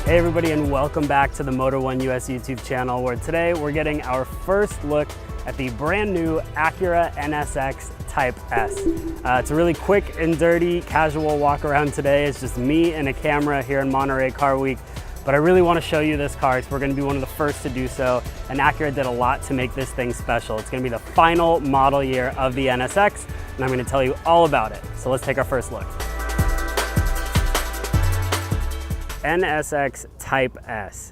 Hey everybody, and welcome back to the Motor One US YouTube channel, where today we're getting our first look at the brand new ACURA NSX Type S. It's a really quick and dirty casual walk around today. It's just me and a camera here in Monterey Car Week, but I really want to show you this car because we're going to be one of the first to do so, and ACURA did a lot to make this thing special. It's going to be the final model year of the NSX, and I'm going to tell you all about it. So let's take our first look. NSX Type S,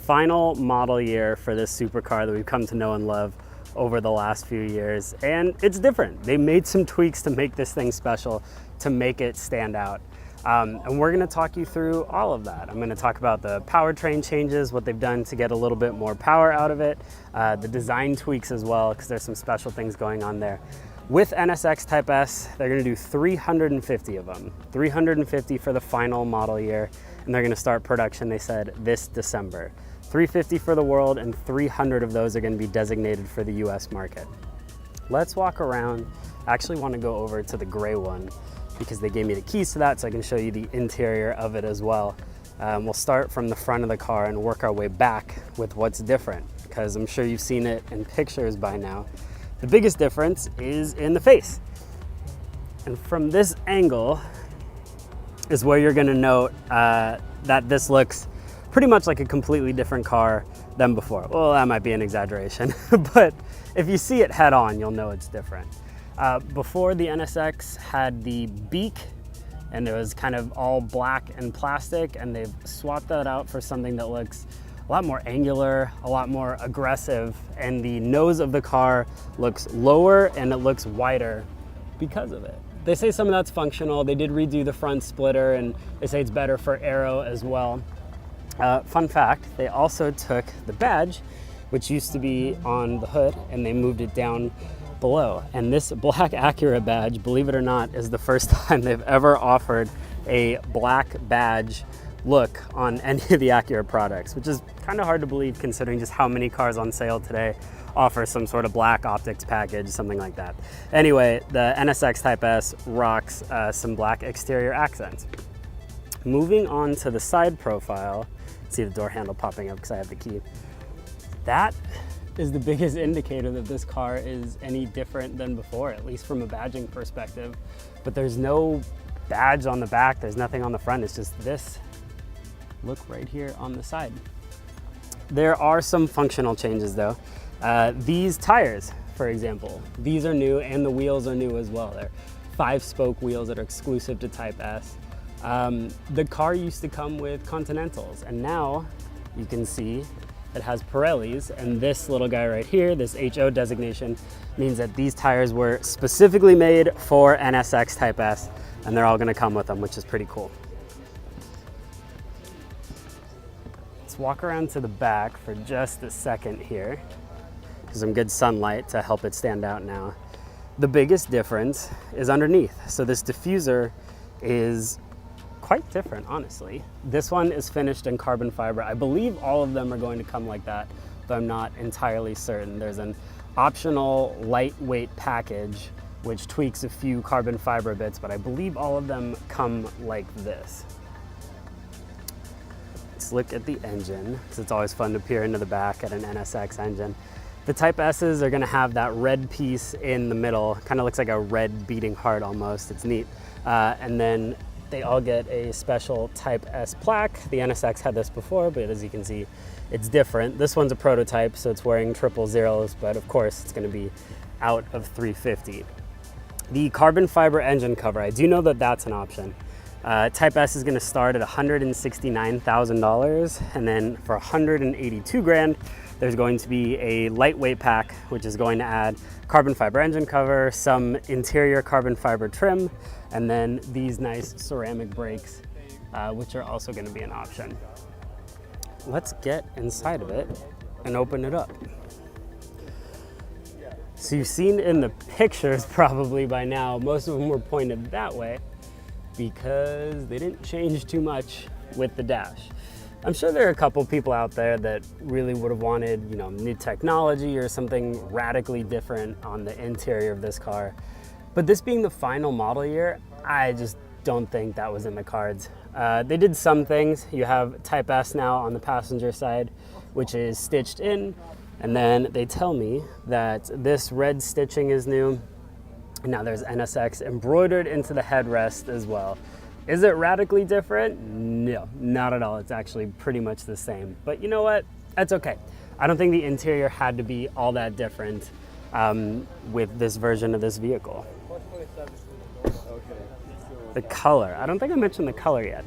final model year for this supercar that we've come to know and love over the last few years, and it's different. They made some tweaks to make this thing special, to make it stand out, and we're going to talk you through all of that. I'm going to talk about the powertrain changes, what they've done to get a little bit more power out of it, the design tweaks as well, because there's some special things going on there. With NSX Type S, they're going to do 350 of them, 350 for the final model year, and they're going to start production, they said, this December. 350 for the world, and 300 of those are going to be designated for the US market. Let's walk around. I actually want to go over to the gray one because they gave me the keys to that, so I can show you the interior of it as well. We'll start from the front of the car and work our way back with what's different, because I'm sure you've seen it in pictures by now. The biggest difference is in the face. And from this angle is where you're gonna note that this looks pretty much like a completely different car than before. Well, that might be an exaggeration, but if you see it head on, you'll know it's different. Before, the NSX had the beak, and it was kind of all black and plastic, and they've swapped that out for something that looks a lot more angular, a lot more aggressive, and the nose of the car looks lower and it looks wider because of it. They say some of that's functional. They did redo the front splitter, and they say it's better for aero as well. Fun fact, they also took the badge, which used to be on the hood, and they moved it down below. And this black ACURA badge, believe it or not, is the first time they've ever offered a black badge look on any of the ACURA products, which is kind of hard to believe considering just how many cars on sale today offer some sort of black optics package, something like that. Anyway, the NSX Type S rocks some black exterior accents. Moving on to the side profile, see the door handle popping up because I have the key. That is the biggest indicator that this car is any different than before, at least from a badging perspective. But there's no badge on the back, there's nothing on the front, it's just this look right here on the side. There are some functional changes though. These tires, for example, these are new, and the wheels are new as well. They're 5-spoke wheels that are exclusive to Type S. The car used to come with Continentals, and now you can see it has Pirellis, and this little guy right here, this HO designation, means that these tires were specifically made for NSX Type S, and they're all going to come with them, which is pretty cool. Let's walk around to the back for just a second here. There's some good sunlight to help it stand out now. The biggest difference is underneath. So this diffuser is quite different, honestly. This one is finished in carbon fiber. I believe all of them are going to come like that, but I'm not entirely certain. There's an optional lightweight package which tweaks a few carbon fiber bits, but I believe all of them come like this. Let's look at the engine, because it's always fun to peer into the back at an NSX engine. The Type S's are gonna have that red piece in the middle, kind of looks like a red beating heart almost, it's neat. And then they all get a special Type S plaque. The NSX had this before, but as you can see, it's different. This one's a prototype, so it's wearing 000s, but of course it's gonna be out of 350. The carbon fiber engine cover, I do know that that's an option. Type S is going to start at $169,000, and then for $182 grand, there's going to be a lightweight pack, which is going to add carbon fiber engine cover, some interior carbon fiber trim, and then these nice ceramic brakes, which are also going to be an option. Let's get inside of it and open it up. So you've seen in the pictures probably by now, most of them were pointed that way, because they didn't change too much with the dash. I'm sure there are a couple people out there that really would have wanted, new technology or something radically different on the interior of this car. But this being the final model year, I just don't think that was in the cards. They did some things. You have Type S now on the passenger side, which is stitched in. And then they tell me that this red stitching is new. And now there's NSX embroidered into the headrest as well. Is it radically different? No, not at all. It's actually pretty much the same. But you know what? That's okay. I don't think the interior had to be all that different with this version of this vehicle. The color. I don't think I mentioned the color yet.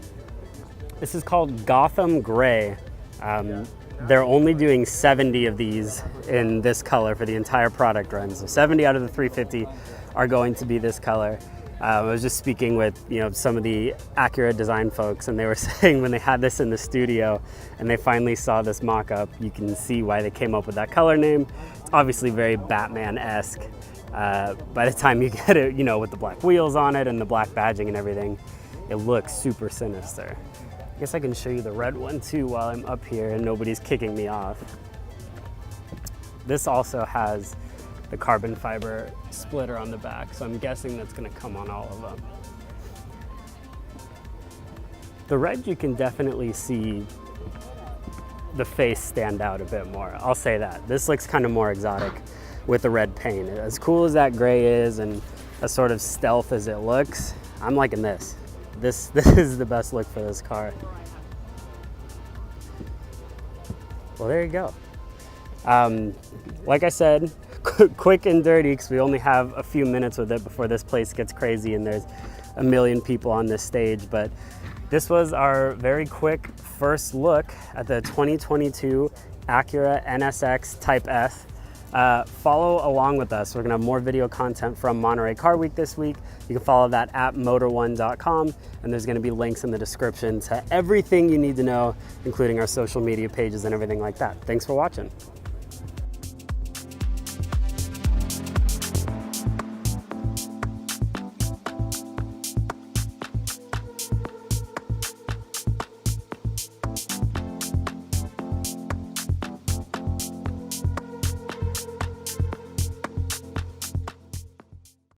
This is called Gotham Gray. They're only doing 70 of these in this color for the entire product run. So 70 out of the 350 are going to be this color. I was just speaking with some of the ACURA design folks, and they were saying when they had this in the studio and they finally saw this mock-up, you can see why they came up with that color name. It's obviously very Batman-esque. By the time you get it, with the black wheels on it and the black badging and everything, it looks super sinister. I guess I can show you the red one too while I'm up here and nobody's kicking me off. This also has the carbon fiber splitter on the back, so I'm guessing that's gonna come on all of them. The red, you can definitely see the face stand out a bit more. I'll say that. This looks kind of more exotic with the red paint. As cool as that gray is and as sort of stealth as it looks, I'm liking this. This is the best look for this car. Well, there you go. Like I said, quick and dirty, because we only have a few minutes with it before this place gets crazy and there's a million people on this stage. But this was our very quick first look at the 2022 ACURA NSX Type S. Follow along with us. We're gonna have more video content from Monterey Car Week this week. You can follow that at motor1.com, and there's gonna be links in the description to everything you need to know, including our social media pages and everything like that. Thanks for watching.